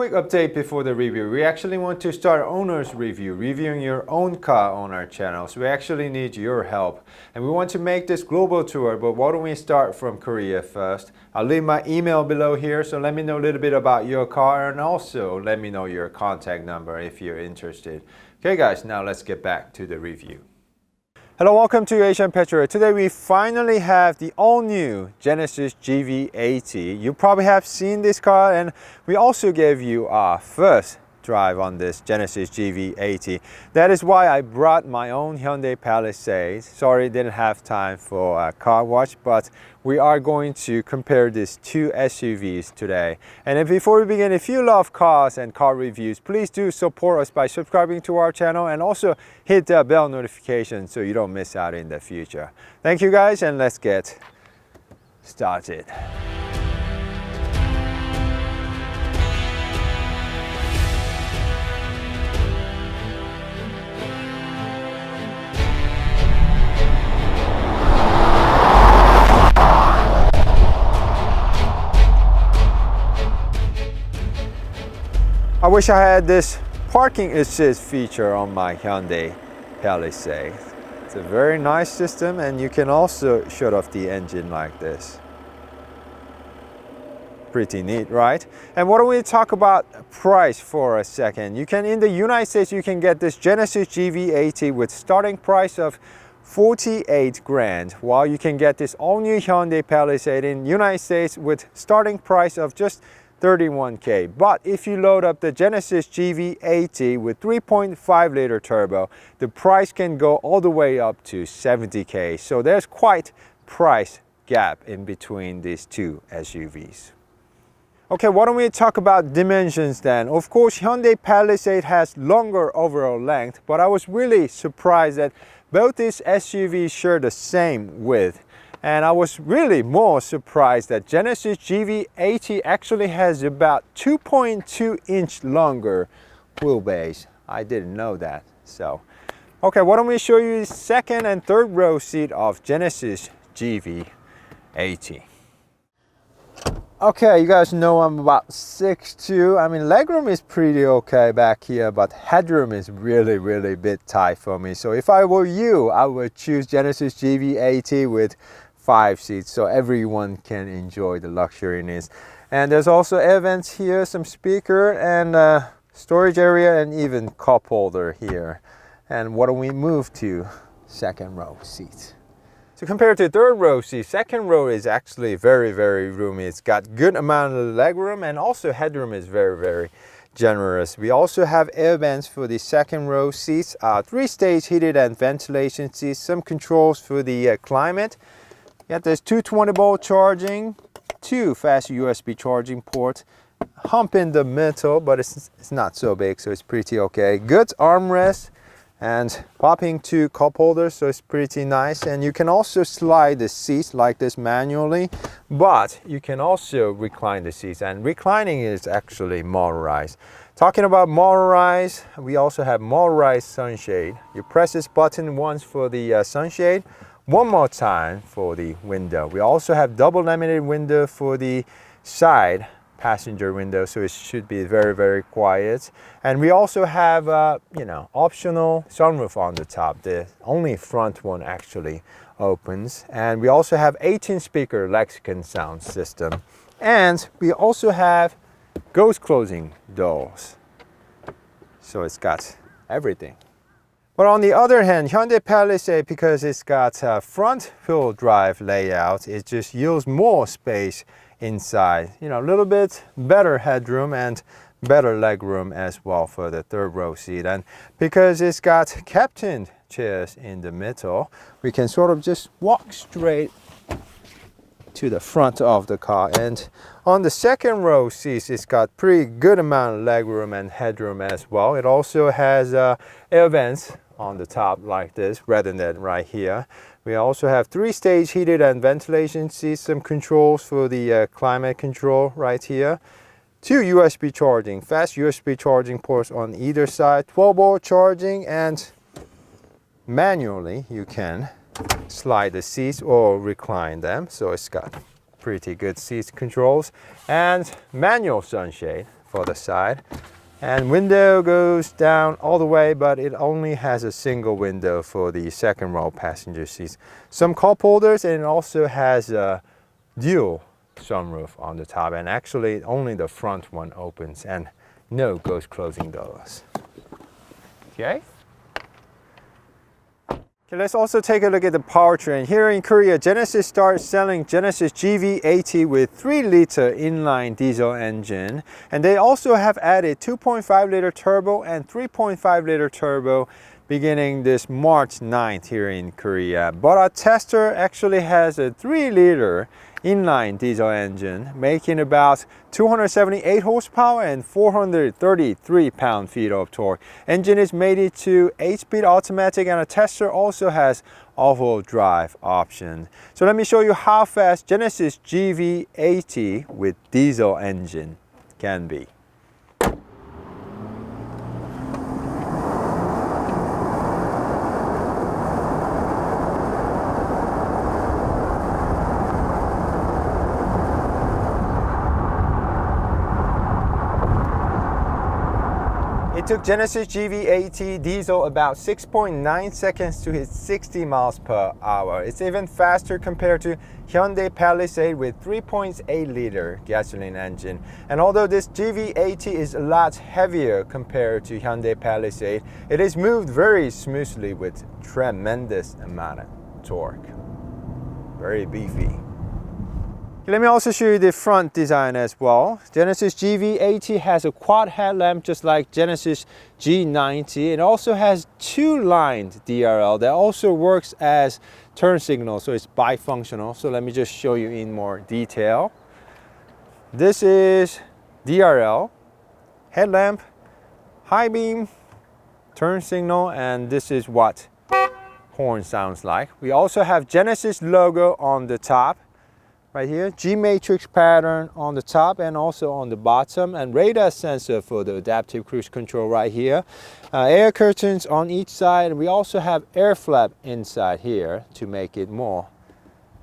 quick update before the review. We actually want to start owner's review, reviewing your own car on our channel. So we actually need your help. And we want to make this global tour, but why don't we start from Korea first? I'll leave my email below here, so let me know a little bit about your car and also let me know your contact number if you're interested. Okay guys, now let's get back to the review. Hello, welcome to Asian Petrol. Today we finally have the all-new Genesis GV80. You probably have seen this car, and we also gave you our first drive on this Genesis GV80. That is why I brought my own Hyundai Palisade. Sorry, didn't have time for a car wash, but we are going to compare these two SUVs today. And before we begin, if you love cars and car reviews, please do support us by subscribing to our channel and also hit the bell notification so you don't miss out in the future. Thank you guys, and let's get started. I wish I had this parking assist feature on my Hyundai Palisade. It's a very nice system, and you can also shut off the engine like this. Pretty neat, right? And why don't we talk about price for a second? You can, in the United States, you can get this Genesis GV80 with starting price of 48 grand, while you can get this all-new Hyundai Palisade in the United States with starting price of just 31K. But if you load up the Genesis GV80 with 3.5 liter turbo, the price can go all the way up to 70K. So there's quite price gap in between these two SUVs. Okay, why don't we talk about dimensions then? Of course, Hyundai Palisade has longer overall length, but I was really surprised that both these SUVs share the same width. And I was really more surprised that Genesis GV80 actually has about 2.2 inch longer wheelbase. I didn't know that. So, okay, why don't we show you the second and third row seat of Genesis GV80. Okay, you guys know I'm about 6'2". I mean, legroom is pretty okay back here, but headroom is really a bit tight for me. So if I were you, I would choose Genesis GV80 with 5 seats, so everyone can enjoy the luxuriness. And there's also air vents here, some speaker and storage area, and even cup holder here. And why don't we move to second row seat? So compared to third row seat, second row is actually very roomy. It's got good amount of legroom, and also headroom is very generous. We also have air vents for the second row seats, 3-stage heated and ventilation seats, some controls for the climate. Got this 220-volt charging, 2 fast USB charging ports, hump in the middle, but it's not so big, so it's pretty okay. Good armrest and popping 2 cup holders, so it's pretty nice. And you can also slide the seats like this manually, but you can also recline the seats, and reclining is actually motorized. Talking about motorized, we also have motorized sunshade. You press this button once for the sunshade, one more time for the window. We also have double laminated window for the side passenger window, so it should be very quiet. And we also have optional sunroof on the top. The only front one actually opens. And we also have 18-speaker Lexicon sound system. And we also have ghost closing doors. So it's got everything. But on the other hand, Hyundai Palisade, because it's got a front-wheel drive layout, it just yields more space inside. You know, a little bit better headroom and better legroom as well for the third row seat. And because it's got captain chairs in the middle, we can sort of just walk straight to the front of the car. And on the second row seats, it's got pretty good amount of legroom and headroom as well. It also has air vents on the top like this rather than right here. We also have 3-stage heated and ventilation seats, some controls for the climate control right here. 2 USB charging, fast USB charging ports on either side, 12-volt charging, and manually you can slide the seats or recline them. So it's got pretty good seat controls and manual sunshade for the side. And window goes down all the way, but it only has a single window for the second row passenger seats. Some cup holders, and it also has a dual sunroof on the top, and actually only the front one opens and no ghost closing doors. Okay. Okay, let's also take a look at the powertrain. Here in Korea, Genesis started selling Genesis GV80 with 3-liter inline diesel engine. And they also have added 2.5-liter turbo and 3.5-liter turbo beginning this March 9th here in Korea. But our tester actually has a 3-liter inline diesel engine, making about 278 horsepower and 433 pound-feet of torque. Engine is mated to 8-speed automatic, and a tester also has all-wheel drive option. So let me show you how fast Genesis GV80 with diesel engine can be. It took Genesis GV80 diesel about 6.9 seconds to hit 60 miles per hour. It's even faster compared to Hyundai Palisade with 3.8-liter gasoline engine. And although this GV80 is a lot heavier compared to Hyundai Palisade, it is moved very smoothly with tremendous amount of torque. Very beefy. Let me also show you the front design as well. Genesis GV80 has a quad headlamp just like Genesis G90. It also has 2-lined DRL that also works as turn signal, so it's bifunctional. So let me just show you in more detail. This is DRL, headlamp, high beam, turn signal, and this is what horn sounds like. We also have Genesis logo on the top. Right here, G-matrix pattern on the top and also on the bottom, and radar sensor for the adaptive cruise control right here. Air curtains on each side, and we also have air flap inside here to make it more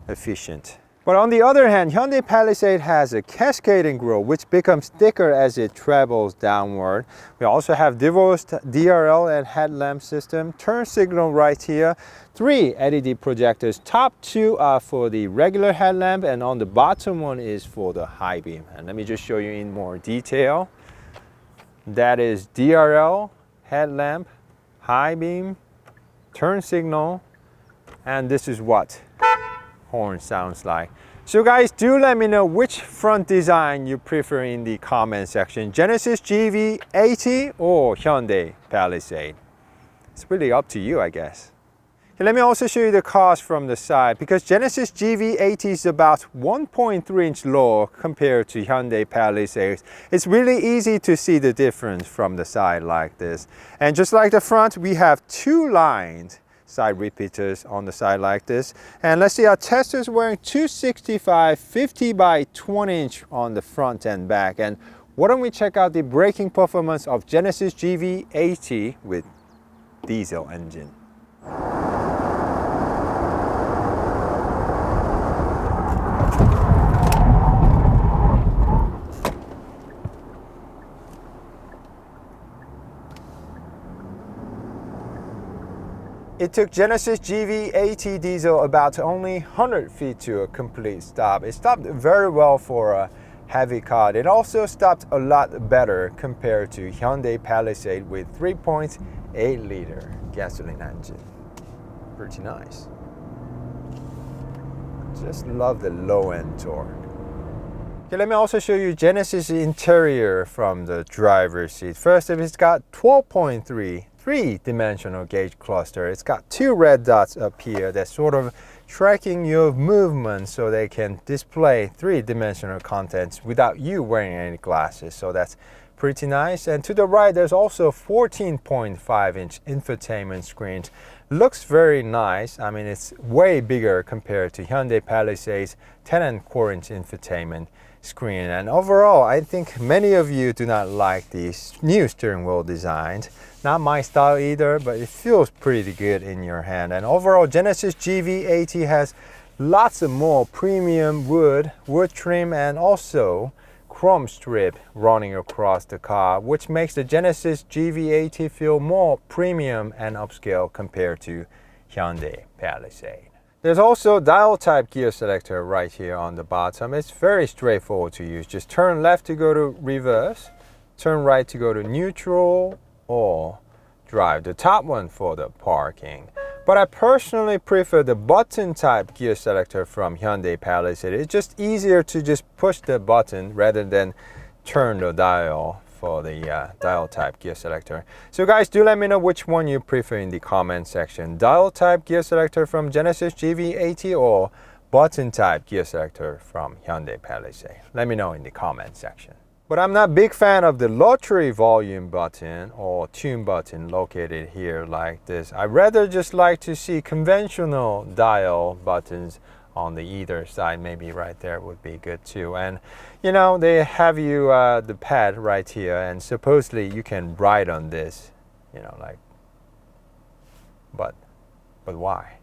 efficient. But on the other hand, Hyundai Palisade has a cascading grille which becomes thicker as it travels downward. We also have divorced DRL and headlamp system, turn signal right here, 3 LED projectors. Top 2 are for the regular headlamp, and on the bottom one is for the high beam. And let me just show you in more detail. That is DRL, headlamp, high beam, turn signal, and this is what horn sounds like. So guys, do let me know which front design you prefer in the comment section. Genesis GV80 or Hyundai Palisade. It's really up to you, I guess. Okay, let me also show you the cost from the side, because Genesis GV80 is about 1.3 inch lower compared to Hyundai Palisade. It's really easy to see the difference from the side like this. And just like the front, we have 2-lined side repeaters on the side like this. And let's see, our tester is wearing 265 50 by 20 inch on the front and back. And why don't we check out the braking performance of Genesis GV80 with diesel engine. It took Genesis GV80 diesel about only 100 feet to a complete stop. It stopped very well for a heavy car. It also stopped a lot better compared to Hyundai Palisade with 3.8-liter gasoline engine. Pretty nice. Just love the low-end torque. Okay, let me also show you Genesis interior from the driver's seat. First, it's got 12.3 three-dimensional gauge cluster. It's got 2 red dots up here that's sort of tracking your movement so they can display 3-dimensional contents without you wearing any glasses. So that's pretty nice. And to the right, there's also 14.5-inch infotainment screen. Looks very nice. I mean, it's way bigger compared to Hyundai Palisade's 10.25-inch infotainment screen. And overall, I think many of you do not like the new steering wheel design. Not my style either, but it feels pretty good in your hand. And overall, Genesis GV80 has lots of more premium wood trim, and also chrome strip running across the car, which makes the Genesis GV80 feel more premium and upscale compared to Hyundai Palisade. There's also dial type gear selector right here on the bottom. It's very straightforward to use. Just turn left to go to reverse, turn right to go to neutral, or drive. The top one for the parking. But I personally prefer the button type gear selector from Hyundai Palisade. It's just easier to just push the button rather than turn the dial for the dial type gear selector. So guys, do let me know which one you prefer in the comment section. Dial type gear selector from Genesis GV80 or button type gear selector from Hyundai Palisade. Let me know in the comment section. But I'm not a big fan of the lottery volume button or tune button located here like this. I rather just like to see conventional dial buttons on the either side. Maybe right there would be good too. And you know, they have you the pad right here, and supposedly you can write on this, you know, like, but why?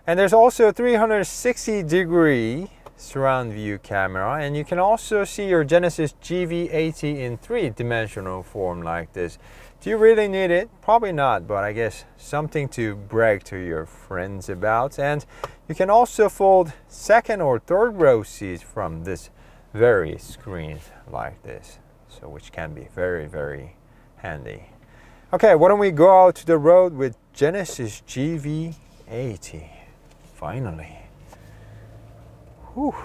And there's also a 360-degree surround view camera, and you can also see your Genesis GV80 in three-dimensional form like this. Do you really need it? Probably not, but I guess something to brag to your friends about. And you can also fold second or third row seats from this very screen like this, so which can be very, very handy. Okay, why don't we go out to the road with Genesis GV80 finally. Whew.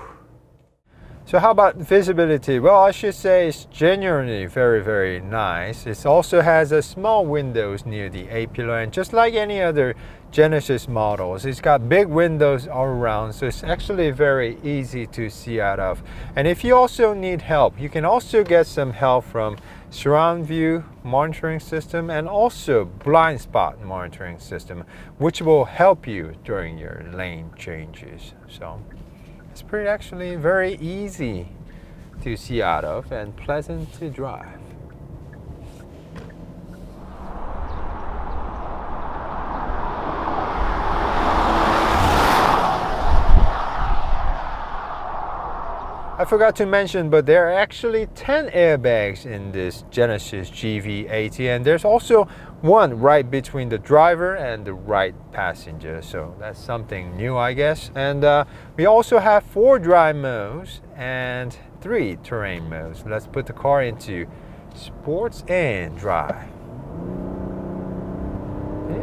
So how about visibility? Well, I should say it's genuinely very, very nice. It also has a small windows near the A-pillar, and just like any other Genesis models, it's got big windows all around, so it's actually very easy to see out of. And if you also need help, you can also get some help from surround view monitoring system and also blind spot monitoring system, which will help you during your lane changes. So it's pretty actually very easy to see out of and pleasant to drive. I forgot to mention, but there are actually 10 airbags in this Genesis GV80, and there's also one right between the driver and the right passenger, so that's something new, I guess. And we also have 4 drive modes and 3 terrain modes. Let's put the car into sports and drive.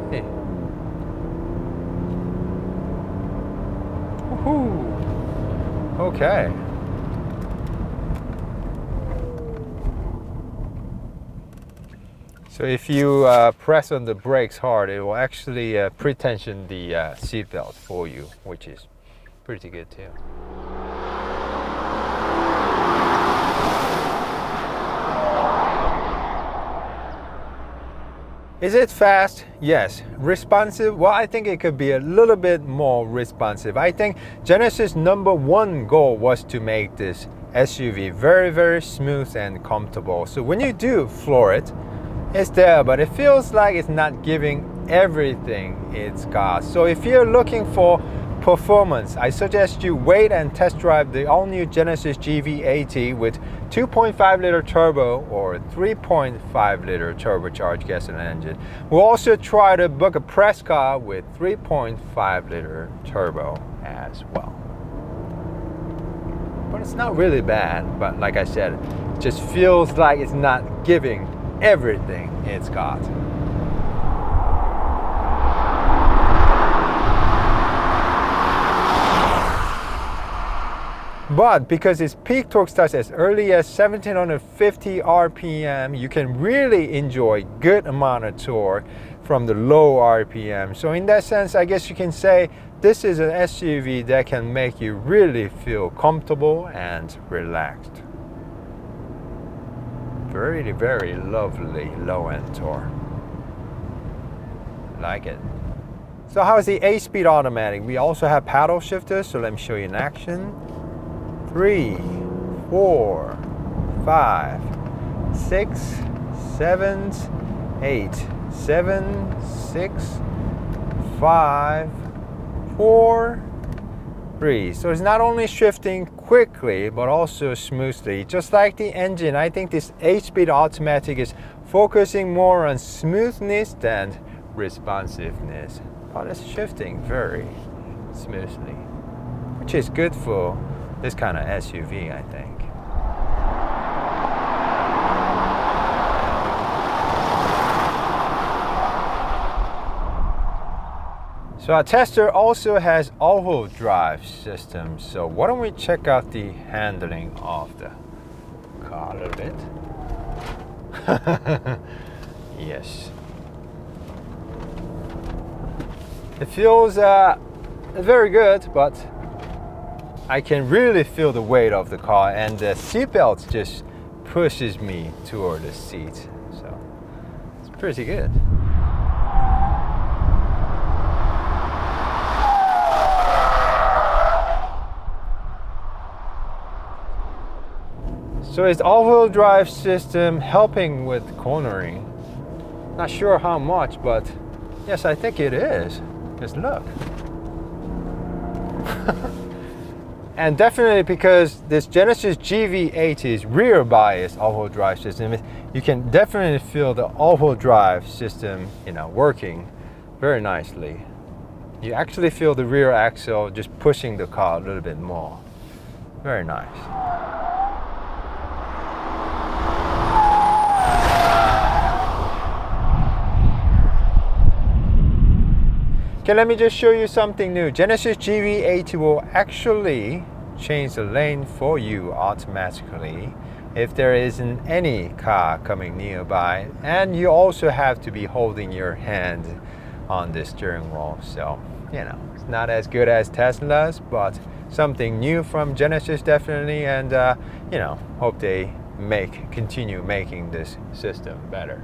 Hey. Woohoo! Okay. So if you press on the brakes hard, it will actually pre-tension the seatbelt for you, which is pretty good too. Is it fast? Yes. Responsive? Well, I think it could be a little bit more responsive. I think Genesis' #1 goal was to make this SUV very, very smooth and comfortable. So when you do floor it, it's there, but it feels like it's not giving everything it's got. So if you're looking for performance, I suggest you wait and test drive the all-new Genesis GV80 with 2.5-liter turbo or 3.5-liter turbocharged gasoline engine. We'll also try to book a press car with 3.5-liter turbo as well. But it's not really bad, but like I said, it just feels like it's not giving everything it's got. But because its peak torque starts as early as 1750 RPM, you can really enjoy good amount of torque from the low RPM. So in that sense, I guess you can say this is an SUV that can make you really feel comfortable and relaxed. Very, very lovely low-end torque. Like it. So how is the 8-speed automatic? We also have paddle shifters, so let me show you in action. 3, 4, 5, 6, 7, 8, 7, 6, 5, 4, 3. So it's not only shifting quickly but also smoothly. Just like the engine, I think this 8-speed automatic is focusing more on smoothness than responsiveness, but it's shifting very smoothly, which is good for this kind of SUV, I think. So our tester also has all-wheel drive system, so why don't we check out the handling of the car a little bit. Yes, it feels very good, but I can really feel the weight of the car, and the seatbelt just pushes me toward the seat, so it's pretty good. So it's all-wheel drive system helping with cornering. Not sure how much, but yes, I think it is. Just look. And definitely because this Genesis GV80 is rear bias all-wheel drive system, you can definitely feel the all-wheel drive system, working very nicely. You actually feel the rear axle just pushing the car a little bit more. Very nice. Okay, let me just show you something new. Genesis GV80 will actually change the lane for you automatically if there isn't any car coming nearby, and you also have to be holding your hand on the steering wheel. So, it's not as good as Tesla's, but something new from Genesis definitely, and hope they continue making this system better.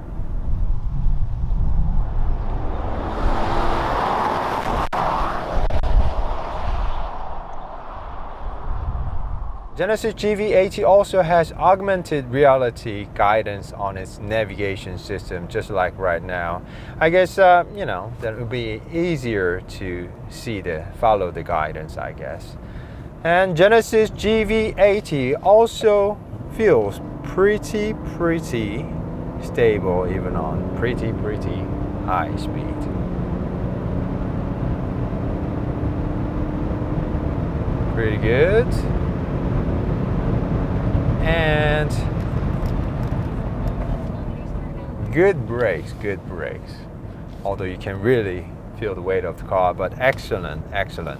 Genesis GV80 also has augmented reality guidance on its navigation system, just like right now. I guess, that it would be easier to follow the guidance, I guess. And Genesis GV80 also feels pretty stable, even on pretty high speed. Pretty good. And good brakes. Although you can really feel the weight of the car, but excellent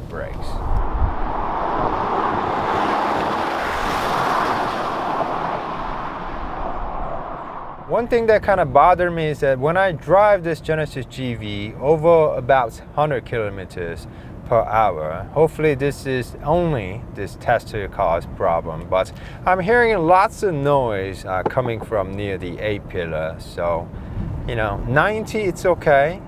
brakes. One thing that kind of bothered me is that when I drive this Genesis GV over about 100 kilometers per hour, hopefully this is only this tester car's problem, but I'm hearing lots of noise coming from near the A-pillar. So 90 it's okay,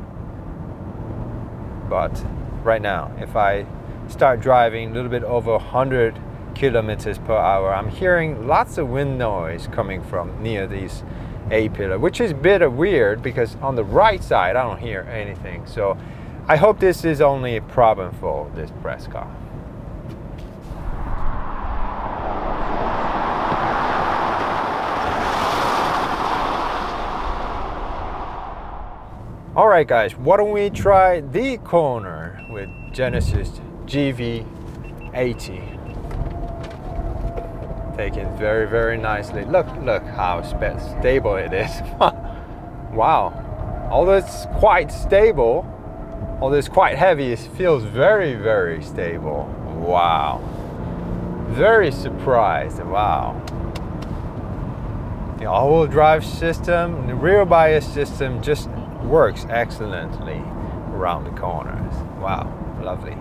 but right now if I start driving a little bit over 100 kilometers per hour, I'm hearing lots of wind noise coming from near these A-pillar, which is a bit weird because on the right side I don't hear anything. So I hope this is only a problem for this press car. Alright guys, why don't we try the corner with Genesis GV80. Taken very nicely. Look how stable it is. Wow. Although it's quite stable, although it's quite heavy, it feels very stable. Wow. Very surprised. Wow. The all-wheel drive system, the rear bias system just works excellently around the corners. Wow, lovely.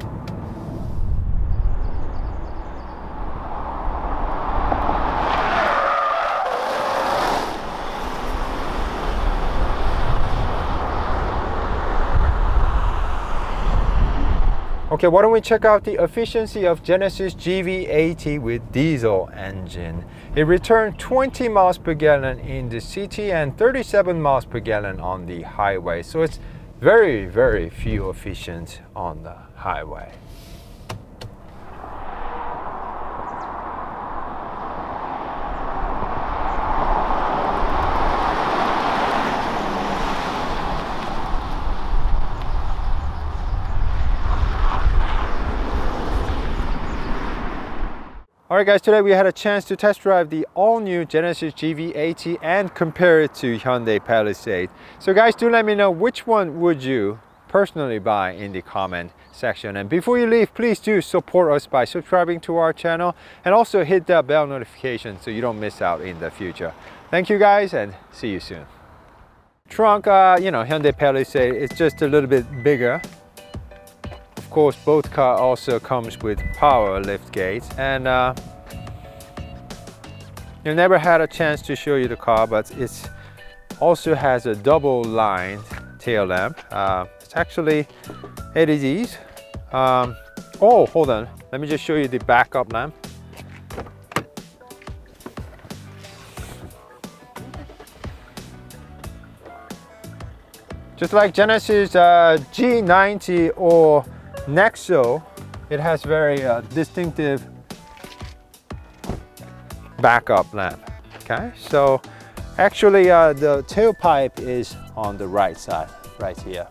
Okay, why don't we check out the efficiency of Genesis GV80 with diesel engine. It returned 20 miles per gallon in the city and 37 miles per gallon on the highway. So it's very fuel efficient on the highway. Alright guys, today we had a chance to test drive the all-new Genesis GV80 and compare it to Hyundai Palisade. So guys, do let me know which one would you personally buy in the comment section. And before you leave, please do support us by subscribing to our channel and also hit that bell notification so you don't miss out in the future. Thank you guys and see you soon. Trunk, you know, Hyundai Palisade is just a little bit bigger. Of course, both car also comes with power lift gates, and you never had a chance to show you the car, but it also has a double lined tail lamp. It's actually LEDs. Oh, hold on, let me just show you the backup lamp. Just like Genesis G90 or Nexo, it has very distinctive backup lamp. Okay, so actually the tailpipe is on the right side, right here,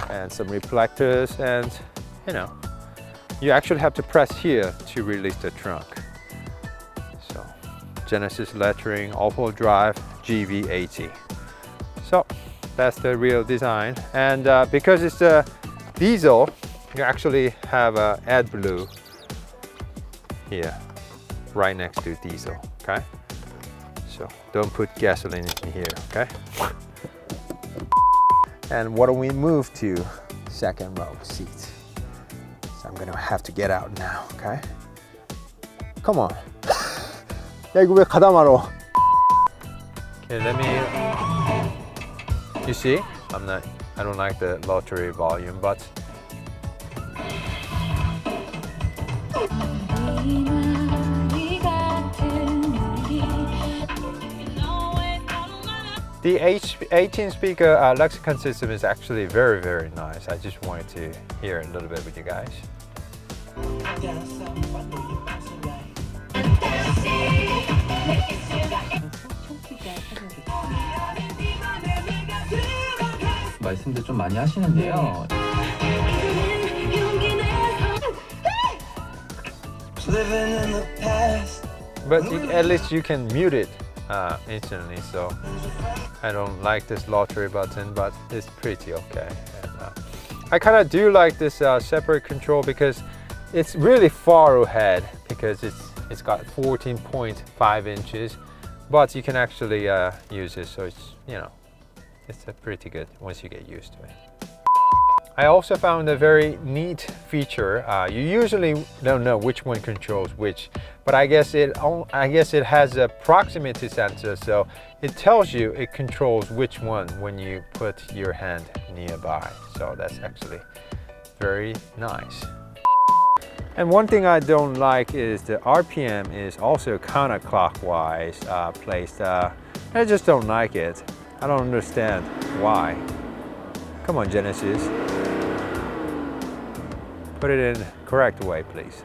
and some reflectors, and you know, you actually have to press here to release the trunk. So Genesis lettering, all-wheel drive, GV80. So that's the real design, and because it's a diesel, you actually have a AdBlue here right next to diesel. Okay, so don't put gasoline in here. Okay, and what do we move to? Second row seat. So I'm gonna have to get out now. Okay, come on. 야, 이거 왜 가다 말어? Okay, let me. You see, I don't like the lottery volume, but the 18-speaker lexicon system is actually very, very nice. I just wanted to hear it a little bit with you guys. 말씀도 좀 많이 하시는데요. But at least you can mute it instantly, so I don't like this lottery button, but it's pretty okay. And, I kind of do like this separate control because it's really far ahead, because it's got 14.5 inches, but you can actually use it, so it's, you know, it's pretty good once you get used to it. I also found a very neat feature. You usually don't know which one controls which, but I guess it has a proximity sensor, so it tells you it controls which one when you put your hand nearby. So that's actually very nice. And one thing I don't like is the RPM is also counterclockwise placed. I just don't like it. I don't understand why. Come on, Genesis. Put it in the correct way, please.